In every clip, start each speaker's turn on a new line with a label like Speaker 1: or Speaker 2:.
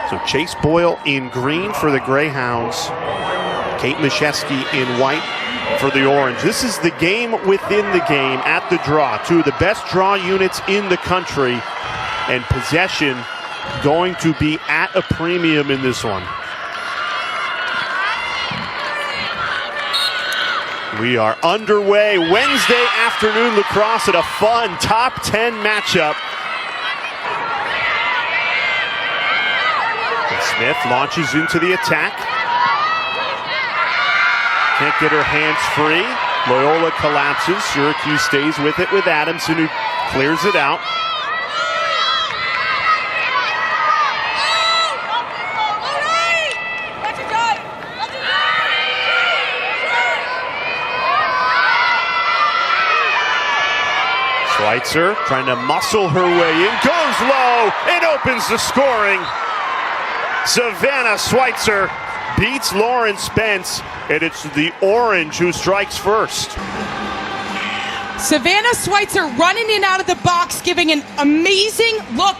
Speaker 1: So Chase Boyle in green for the Greyhounds. Kate Mashesky in white for the Orange. This is the game within the game at the draw. Two of the best draw units in the country, and possession going to be at a premium in this one. We are underway. Wednesday afternoon lacrosse at a fun top 10 matchup. Smith launches into the attack. Can't get her hands free. Loyola collapses. Syracuse stays with it with Adamson, who clears it out. Schweitzer trying to muscle her way in, goes low, and opens the scoring. Savannah Schweitzer beats Lauren Spence, and it's the Orange who strikes first.
Speaker 2: Savannah Schweitzer running in out of the box, giving an amazing look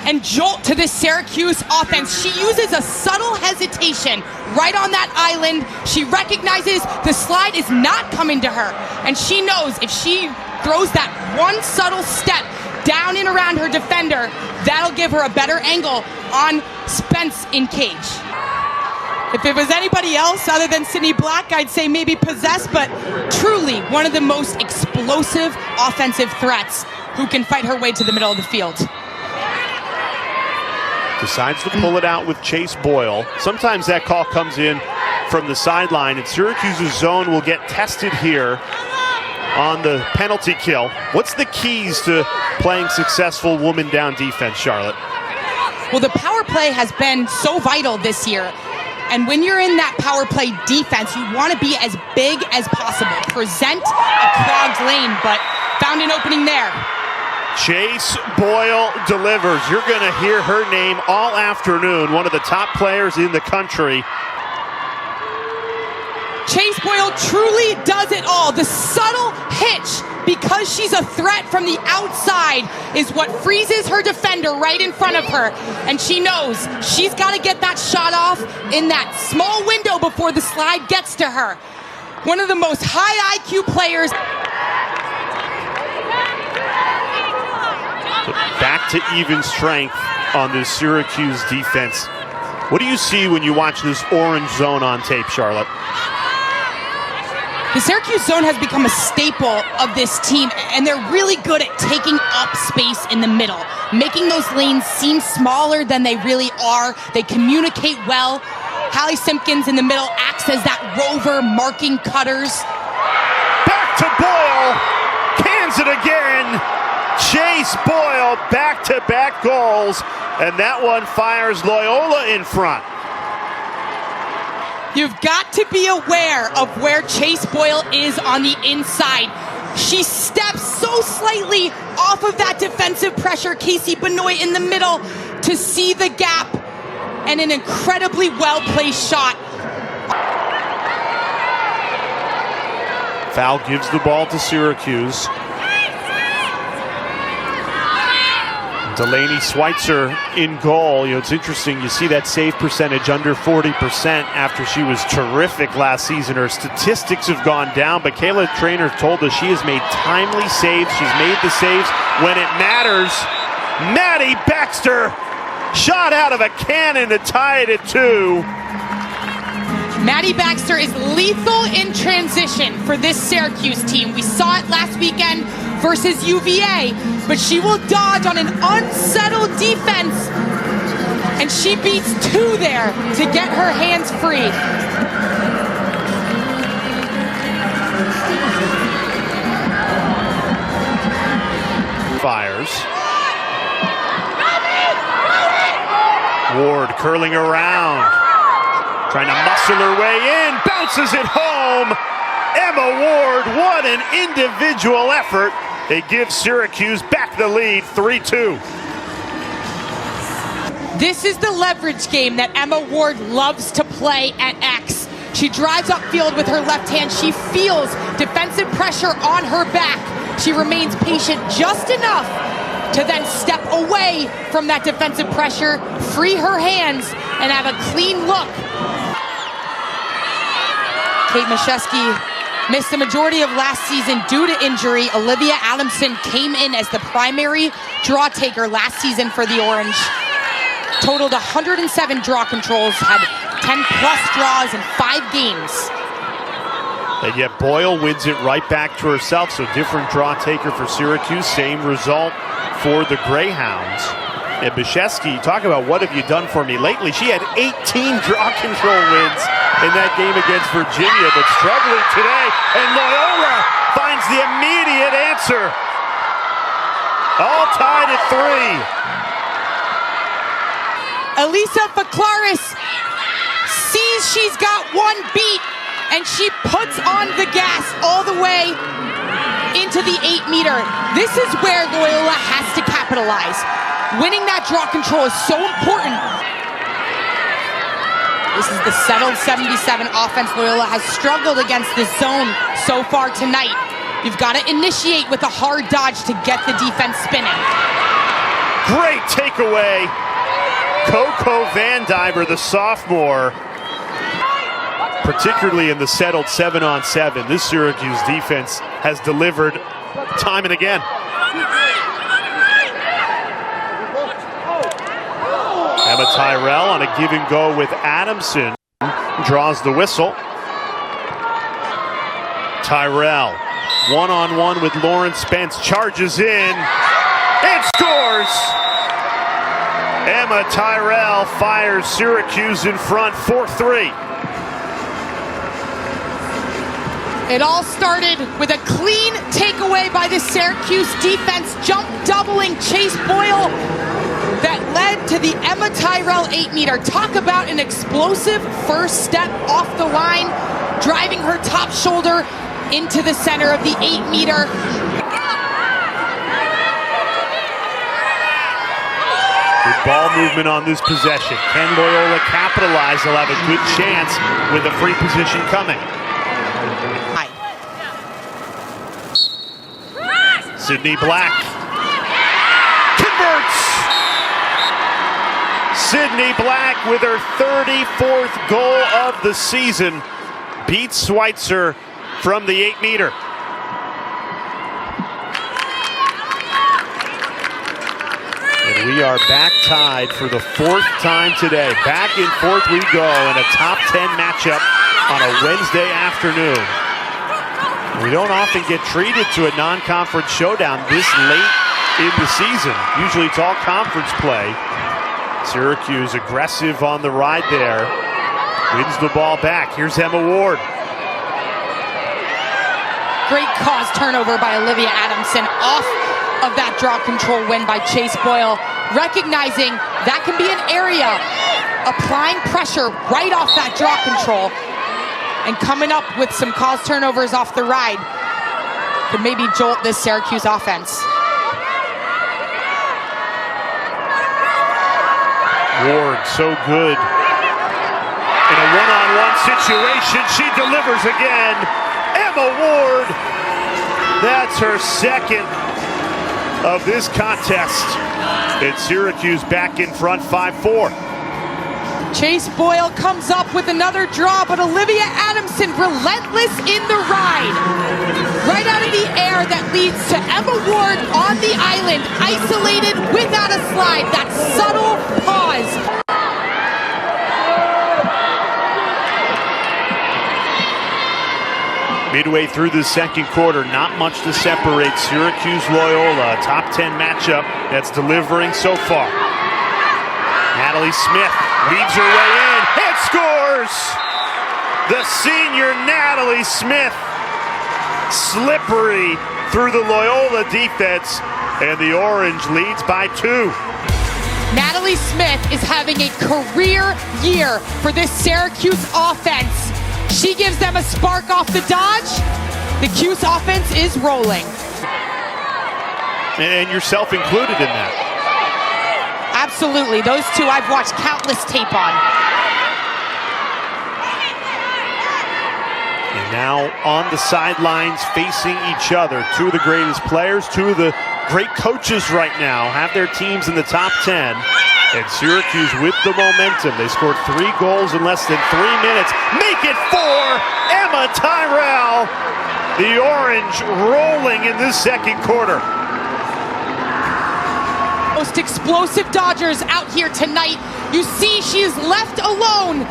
Speaker 2: and jolt to this Syracuse offense. She uses a subtle hesitation right on that island. She recognizes the slide is not coming to her, and she knows if she throws that one subtle step down and around her defender, that'll give her a better angle on Spence in cage. If it was anybody else other than Sydney Black, I'd say maybe possessed, but truly one of the most explosive offensive threats who can fight her way to the middle of the field.
Speaker 1: Decides to pull it out with Chase Boyle. Sometimes that call comes in from the sideline, and Syracuse's zone will get tested here on the penalty kill. What's the keys to playing successful woman down defense, Charlotte?
Speaker 2: Well, the power play has been so vital this year. And when you're in that power play defense, you want to be as big as possible. Present a clogged lane, but found an opening there.
Speaker 1: Chase Boyle delivers. You're going to hear her name all afternoon. One of the top players in the country.
Speaker 2: Chase Boyle truly does it all. The subtle hitch, because she's a threat from the outside, is what freezes her defender right in front of her. And she knows she's got to get that shot off in that small window before the slide gets to her. One of the most high IQ players.
Speaker 1: Back to even strength on this Syracuse defense. What do you see when you watch this Orange zone on tape, Charlotte?
Speaker 2: The Syracuse zone has become a staple of this team, and they're really good at taking up space in the middle, making those lanes seem smaller than they really are. They communicate well. Hallie Simpkins in the middle acts as that rover marking cutters.
Speaker 1: Back to Boyle, cans it again. Chase Boyle, back-to-back goals, and that one fires Loyola in front.
Speaker 2: You've got to be aware of where Chase Boyle is on the inside. She steps so slightly off of that defensive pressure. Casey Benoit in the middle to see the gap, and an incredibly well-placed shot.
Speaker 1: Foul gives the ball to Syracuse. Delaney Schweitzer in goal. You know, it's interesting. You see that save percentage under 40% after she was terrific last season. Her statistics have gone down, but Kayla Traynor told us she has made timely saves. She's made the saves when it matters. Maddie Baxter, shot out of a cannon to tie it at 2.
Speaker 2: Maddie Baxter is lethal in transition for this Syracuse team. We saw it last weekend versus UVA, but she will dodge on an unsettled defense, and she beats 2 there to get her hands free.
Speaker 1: Fires. Ward curling around, trying to muscle her way in, bounces it home. Emma Ward, what an individual effort. They give Syracuse back the lead, 3-2.
Speaker 2: This is the leverage game that Emma Ward loves to play at X. She drives upfield with her left hand. She feels defensive pressure on her back. She remains patient just enough to then step away from that defensive pressure, free her hands, and have a clean look. Kate Mashesky missed the majority of last season due to injury. Olivia Adamson came in as the primary draw taker last season for the Orange. Totaled 107 draw controls, had 10 plus draws in 5 games.
Speaker 1: And yet Boyle wins it right back to herself, so different draw taker for Syracuse, same result for the Greyhounds. And Bashesky, talk about what have you done for me lately. She had 18 draw control wins in that game against Virginia, but struggling today. And Loyola finds the immediate answer. All tied at 3.
Speaker 2: Elisa Faclaris sees she's got one beat, and she puts on the gas all the way into the 8-meter. This is where Loyola has to capitalize. Winning that draw control is so important. This is the settled 77 offense. Loyola has struggled against this zone so far tonight. You've got to initiate with a hard dodge to get the defense spinning.
Speaker 1: Great takeaway. Coco Van Diver, the sophomore, particularly in the settled 7-on-7. This Syracuse defense has delivered time and again. Emma Tyrell on a give and go with Adamson draws the whistle. Tyrell one-on-one with Lauren Spence, charges in and scores. Emma Tyrell fires Syracuse in front 4-3.
Speaker 2: It all started with a clean takeaway by the Syracuse defense, jump doubling Chase Boyle that led to the Emma Tyrell 8-meter. Talk about an explosive first step off the line, driving her top shoulder into the center of the 8-meter.
Speaker 1: Good ball movement on this possession. Can Loyola capitalize? They'll have a good chance with a free position coming. Sydney Black converts. Sydney Black with her 34th goal of the season beats Schweitzer from the 8-meter. And we are back tied for the 4th time today. Back and forth we go in a top 10 matchup on a Wednesday afternoon. We don't often get treated to a non-conference showdown this late in the season. Usually it's all conference play. Syracuse aggressive on the ride there. Wins the ball back. Here's Emma Ward.
Speaker 2: Great cause turnover by Olivia Adamson off of that draw control win by Chase Boyle. Recognizing that can be an area, applying pressure right off that draw control, and coming up with some cause turnovers off the ride could maybe jolt this Syracuse offense.
Speaker 1: Ward, so good. In a one-on-one situation, she delivers again. Emma Ward, that's her second of this contest. And Syracuse back in front 5-4.
Speaker 2: Chase Boyle comes up with another draw, but Olivia Adamson relentless in the ride. Right out of the air that leads to Emma Ward on the island, isolated without a slide. That subtle pause.
Speaker 1: Midway through the second quarter, not much to separate Syracuse-Loyola, a top 10 matchup that's delivering so far. Natalie Smith weaves her way in and scores! The senior Natalie Smith, slippery through the Loyola defense, and the Orange leads by 2.
Speaker 2: Natalie Smith is having a career year for this Syracuse offense. She gives them a spark off the dodge. The Cuse offense is rolling.
Speaker 1: And yourself included in that.
Speaker 2: Absolutely. Those two I've watched countless tape on.
Speaker 1: And now on the sidelines facing each other. Two of the greatest players, two of the great coaches right now have their teams in the top 10. And Syracuse with the momentum. They scored 3 goals in less than 3 minutes. Make it 4! Emma Tyrell! The Orange rolling in this second quarter.
Speaker 2: Most explosive Dodgers out here tonight. You see she is left alone,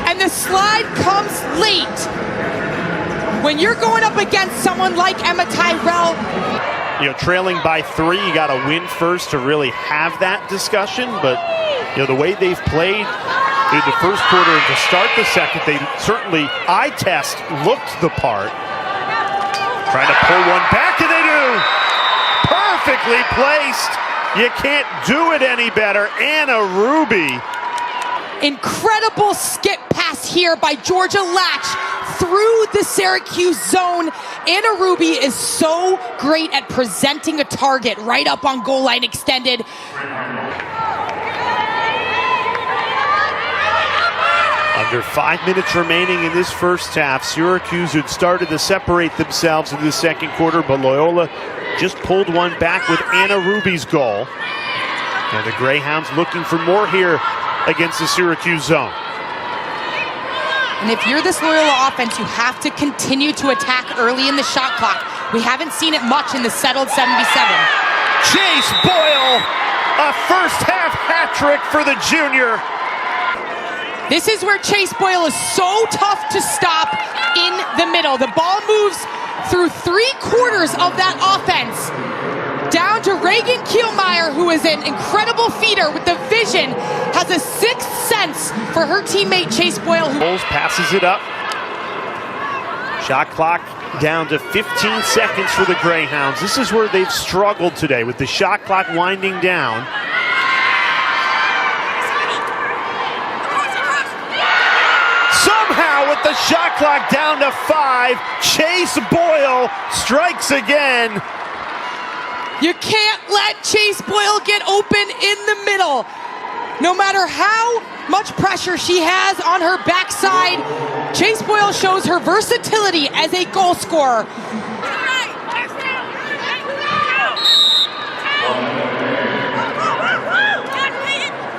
Speaker 2: and the slide comes late. When you're going up against someone like Emma Tyrell,
Speaker 1: trailing by 3, you got to win first to really have that discussion. But the way they've played in the first quarter and to start the second, they certainly eye test looked the part. Trying to pull one back, and they do. Perfectly placed. You can't do it any better. Anna Ruby.
Speaker 2: Incredible skip pass here by Georgia Latch through the Syracuse zone. Anna Ruby is so great at presenting a target right up on goal line extended.
Speaker 1: Under 5 minutes remaining in this first half, Syracuse had started to separate themselves in the second quarter, but Loyola just pulled one back with Anna Ruby's goal. And the Greyhounds looking for more here against the Syracuse zone.
Speaker 2: And if you're this Loyola offense, you have to continue to attack early in the shot clock. We haven't seen it much in the settled 77.
Speaker 1: Chase Boyle, a first half hat trick for the junior.
Speaker 2: This is where Chase Boyle is so tough to stop in the middle. The ball moves through 3/4 of that offense. Down to Reagan Kielmeyer, who is an incredible feeder with the vision, has a sixth sense for her teammate Chase Boyle.
Speaker 1: Passes it up. Shot clock down to 15 seconds for the Greyhounds. This is where they've struggled today with the shot clock winding down. Somehow with the shot clock down to 5, Chase Boyle strikes again.
Speaker 2: You can't let Chase Boyle get open in the middle. No matter how much pressure she has on her backside, Chase Boyle shows her versatility as a goal scorer.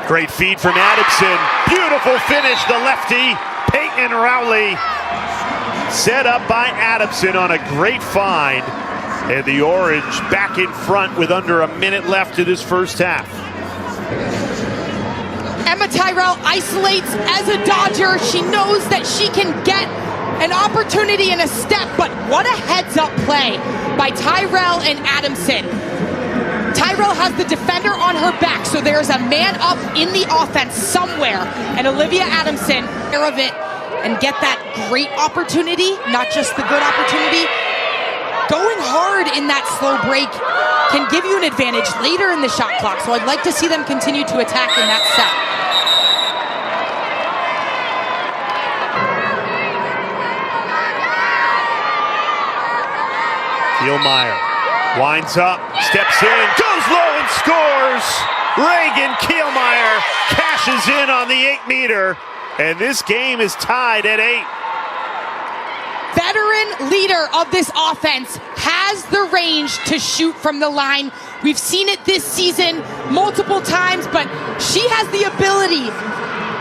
Speaker 1: Great feed from Adamson. Beautiful finish, the lefty, Peyton Rowley. Set up by Adamson on a great find. And the Orange back in front with under a minute left in this first half.
Speaker 2: Emma Tyrell isolates as a Dodger. She knows that she can get an opportunity and a step, but what a heads-up play by Tyrell and Adamson. Tyrell has the defender on her back, so there's a man up in the offense somewhere, and Olivia Adamson care of it and get that great opportunity, not just the good opportunity. Going hard in that slow break can give you an advantage later in the shot clock, so I'd like to see them continue to attack in that set.
Speaker 1: Kielmeyer winds up, steps in, goes low and scores! Reagan Kielmeyer cashes in on the 8-meter, and this game is tied at 8.
Speaker 2: Veteran leader of this offense has the range to shoot from the line. We've seen it this season multiple times, but she has the ability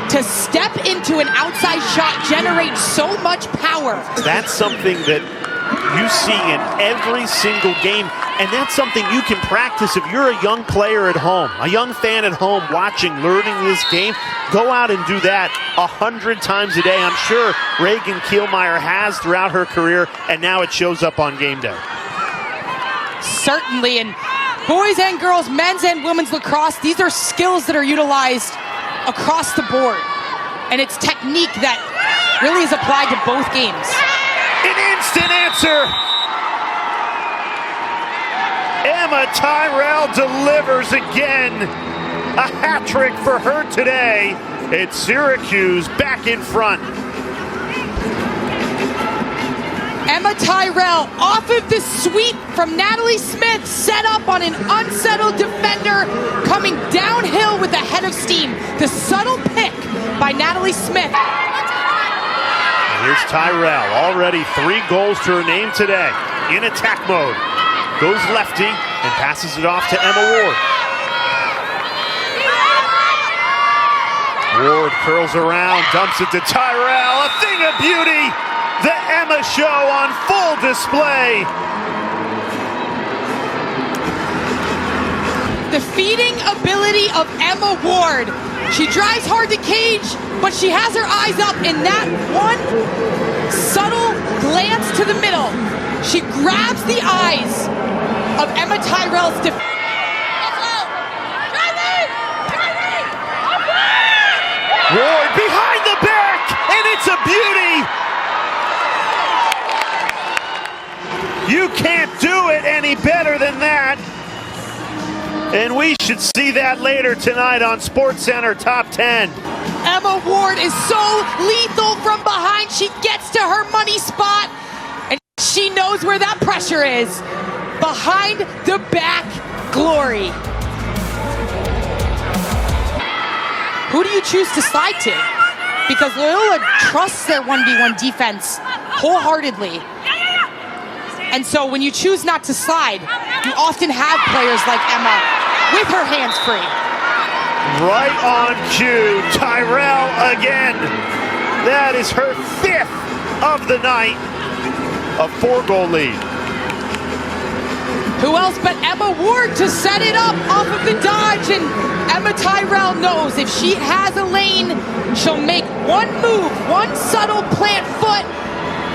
Speaker 2: to step into an outside shot, generate so much power.
Speaker 1: That's something that you see in every single game, and that's something you can practice if you're a young player at home, a young fan at home watching, learning this game. Go out and do that 100 times a day. I'm sure Reagan Kielmeyer has throughout her career, and now it shows up on game day.
Speaker 2: Certainly, and boys and girls, men's and women's lacrosse, these are skills that are utilized across the board, and it's technique that really is applied to both games.
Speaker 1: An instant answer. Emma Tyrell delivers again. A hat trick for her today. It's Syracuse back in front.
Speaker 2: Emma Tyrell off of the sweep from Natalie Smith, set up on an unsettled defender, coming downhill with a head of steam. The subtle pick by Natalie Smith.
Speaker 1: Here's Tyrell, already 3 goals to her name today, in attack mode. goes lefty and passes it off to Emma Ward. Ward curls around, dumps it to Tyrell. A thing of beauty. The Emma Show on full display.
Speaker 2: The feeding ability of Emma Ward. She drives hard to cage, but she has her eyes up in that one subtle glance to the middle. She grabs the eyes of Emma Tyrell's defense.
Speaker 1: Ward behind the back, and it's a beauty. You can't do it any better than that. And we should see that later tonight on SportsCenter Top 10.
Speaker 2: Emma Ward is so lethal from behind. She gets to her money spot, and she knows where that pressure is. Behind the back glory. Who do you choose to slide to? Because Loyola trusts their 1v1 defense wholeheartedly. And so when you choose not to slide, you often have players like Emma with her hands free.
Speaker 1: Right on cue, Tyrell again. That is her 5th of the night. A 4-goal lead.
Speaker 2: Who else but Emma Ward to set it up off of the dodge, and Emma Tyrell knows if she has a lane, she'll make one move, one subtle plant foot,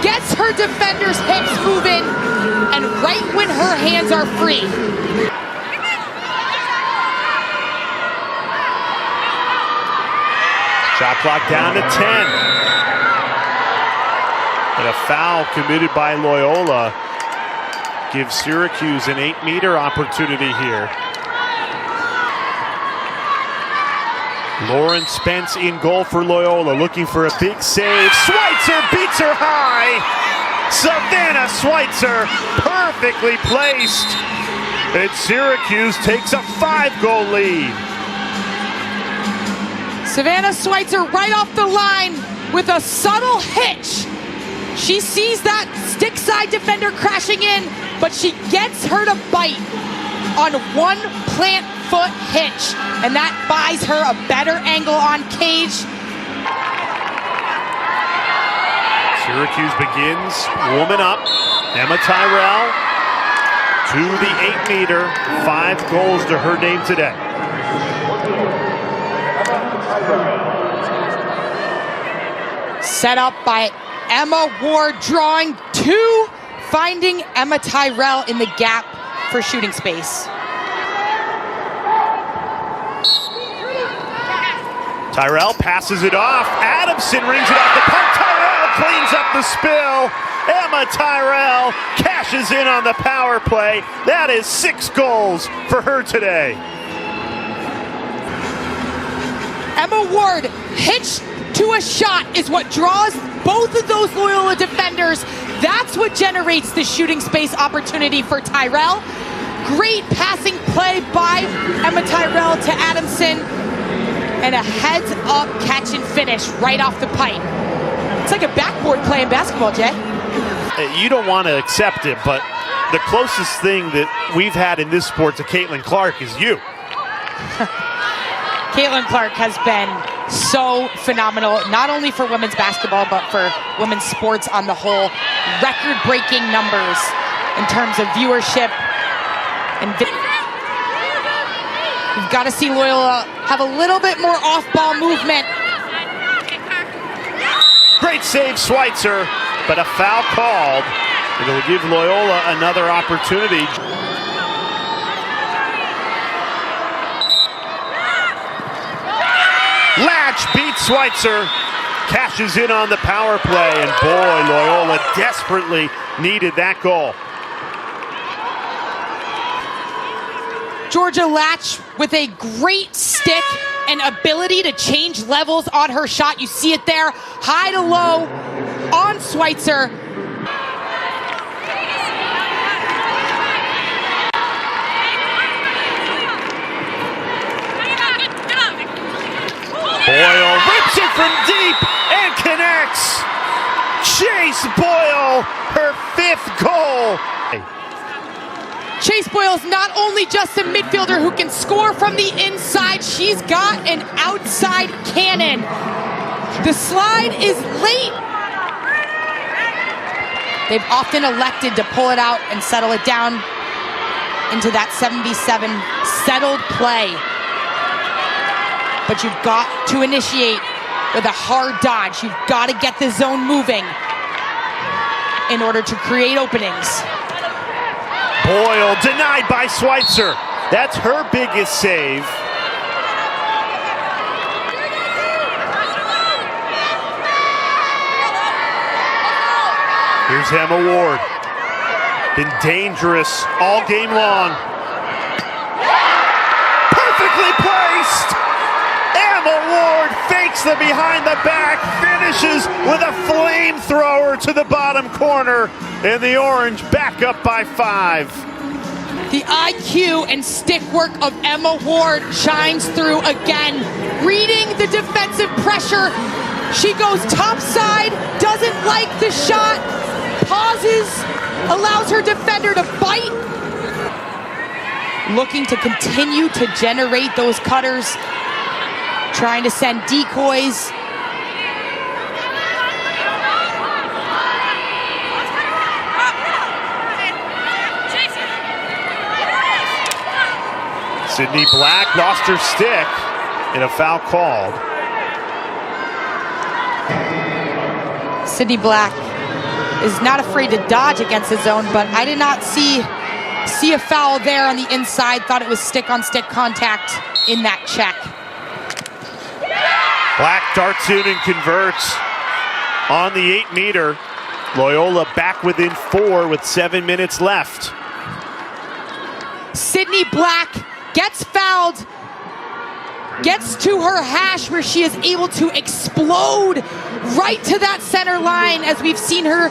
Speaker 2: gets her defender's hips moving, and right when her hands are free.
Speaker 1: Shot clock down to 10. And a foul committed by Loyola gives Syracuse an 8-meter opportunity here. Lauren Spence in goal for Loyola, looking for a big save. Schweitzer beats her high. Savannah Schweitzer perfectly placed. And Syracuse takes a 5-goal lead.
Speaker 2: Savannah Schweitzer right off the line with a subtle hitch. She sees that stick side defender crashing in, but she gets her to bite on one plant foot hitch, and that buys her a better angle on cage.
Speaker 1: Syracuse begins, woman up. Emma Tyrell to the 8-meter, 5 goals to her name today.
Speaker 2: Set up by Emma Ward, drawing 2, finding Emma Tyrell in the gap for shooting space.
Speaker 1: Tyrell passes it off. Adamson rings it off the puck. Tyrell cleans up the spill. Emma Tyrell cashes in on the power play. That is 6 goals for her today.
Speaker 2: Emma Ward hitched to a shot is what draws both of those Loyola defenders. That's what generates the shooting space opportunity for Tyrell. Great passing play by Emma Tyrell to Adamson, and a heads-up catch and finish right off the pipe. It's like a backboard play in basketball, Jay.
Speaker 1: You don't want to accept it, but the closest thing that we've had in this sport to Caitlin Clark is you.
Speaker 2: Caitlin Clark has been so phenomenal, not only for women's basketball, but for women's sports on the whole. Record-breaking numbers in terms of viewership. And you've got to see Loyola have a little bit more off-ball movement.
Speaker 1: Great save, Schweitzer, but a foul called. It'll give Loyola another opportunity. Latch beats Schweitzer, cashes in on the power play, and boy, Loyola desperately needed that goal.
Speaker 2: Georgia Latch with a great stick and ability to change levels on her shot. You see it there, high to low on Schweitzer.
Speaker 1: Boyle rips it from deep and connects. Chase Boyle, her 5th goal.
Speaker 2: Chase Boyle is not only just a midfielder who can score from the inside, she's got an outside cannon. The slide is late. They've often elected to pull it out and settle it down into that 77 settled play. But you've got to initiate with a hard dodge. You've got to get the zone moving in order to create openings.
Speaker 1: Boyle denied by Schweitzer. That's her biggest save. Here's Emma Ward. Been dangerous all game long. Perfectly placed. Emma Ward fakes the behind the back, finishes with a flamethrower to the bottom corner, and the Orange back up by 5.
Speaker 2: The IQ and stick work of Emma Ward shines through again. Reading the defensive pressure, she goes topside, doesn't like the shot, pauses, allows her defender to bite. Looking to continue to generate those cutters, trying to send decoys.
Speaker 1: Sydney Black lost her stick and a foul called.
Speaker 2: Sydney Black is not afraid to dodge against the zone, but I did not see a foul there on the inside. Thought it was stick-on-stick contact in that check.
Speaker 1: Black darts in and converts on the 8-meter. Loyola back within 4 with 7 minutes left.
Speaker 2: Sydney Black gets fouled, gets to her hash where she is able to explode right to that center line as we've seen her.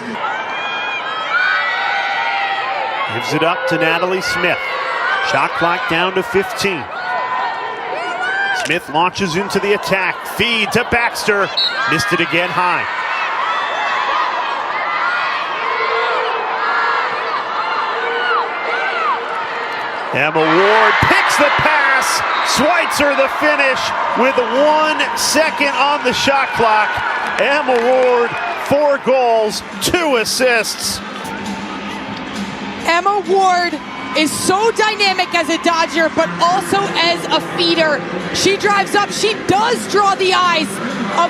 Speaker 1: Gives it up to Natalie Smith. Shot clock down to 15. Smith launches into the attack. Feed to Baxter. Missed it again high. Emma Ward picks the pass. Schweitzer the finish with 1 second on the shot clock. Emma Ward, 4 goals, 2 assists.
Speaker 2: Emma Ward is so dynamic as a dodger, but also as a feeder. She drives up, she does draw the eyes of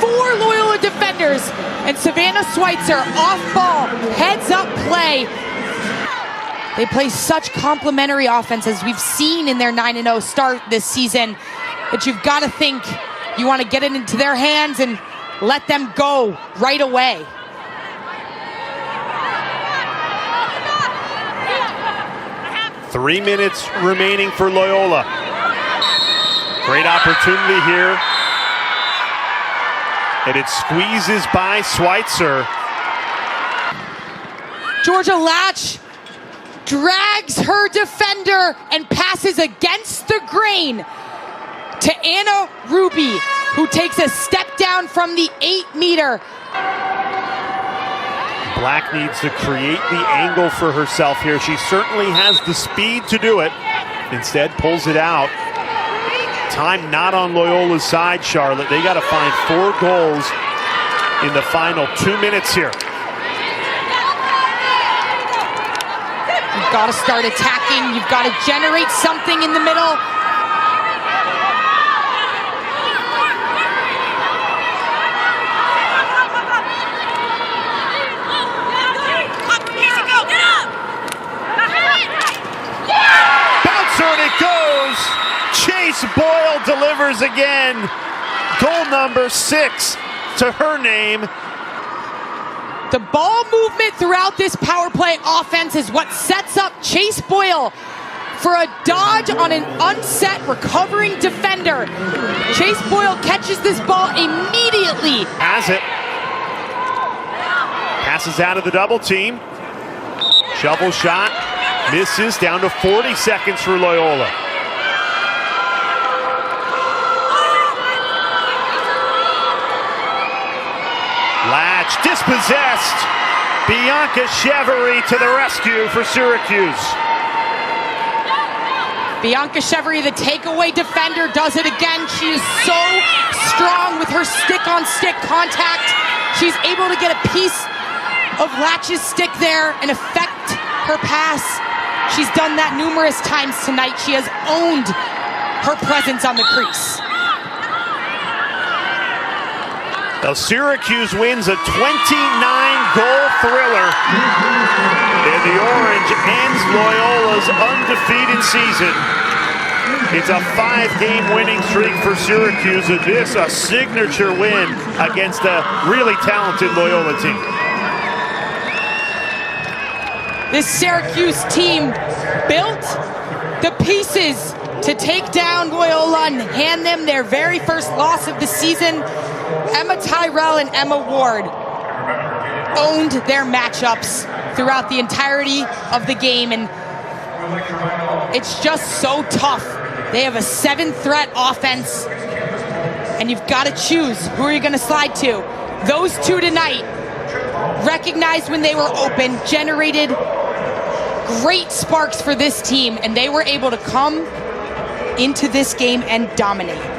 Speaker 2: 4 Loyola defenders, and Savannah Schweitzer off ball, heads up play. They play such complementary offense as we've seen in their 9-0 start this season, that you've got to think you want to get it into their hands and let them go right away.
Speaker 1: Three minutes remaining for Loyola. Great opportunity here. And it squeezes by Schweitzer.
Speaker 2: Georgia Latch drags her defender and passes against the grain to Anna Ruby, who takes a step down from the 8-meter.
Speaker 1: Black needs to create the angle for herself here. She certainly has the speed to do it. Instead, pulls it out. Time not on Loyola's side, Charlotte. They got to find 4 goals in the final 2 minutes here.
Speaker 2: You've got to start attacking. You've got to generate something in the middle.
Speaker 1: Bouncer and it goes. Chase Boyle delivers again. Goal number 6 to her name.
Speaker 2: The ball movement throughout this power play offense is what sets up Chase Boyle for a dodge on an unset recovering defender. Chase Boyle catches this ball immediately.
Speaker 1: Has it. Passes out of the double team. Shovel shot. Misses. Down to 40 seconds for Loyola. Latch dispossessed. Bianca Chevery to the rescue for Syracuse.
Speaker 2: Bianca Chevrier, the takeaway defender, does it again. She is so strong with her stick-on-stick contact. She's able to get a piece of Latch's stick there and affect her pass. She's done that numerous times tonight. She has owned her presence on the crease.
Speaker 1: Now Syracuse wins a 29-goal thriller, and the Orange ends Loyola's undefeated season. It's a 5-game winning streak for Syracuse, and this a signature win against a really talented Loyola team.
Speaker 2: This Syracuse team built the pieces to take down Loyola and hand them their very first loss of the season. Emma Tyrell and Emma Ward owned their matchups throughout the entirety of the game, and it's just so tough. They have a 7-threat offense, and you've got to choose who are you going to slide to. Those two tonight recognized when they were open, generated great sparks for this team, and they were able to come into this game and dominate.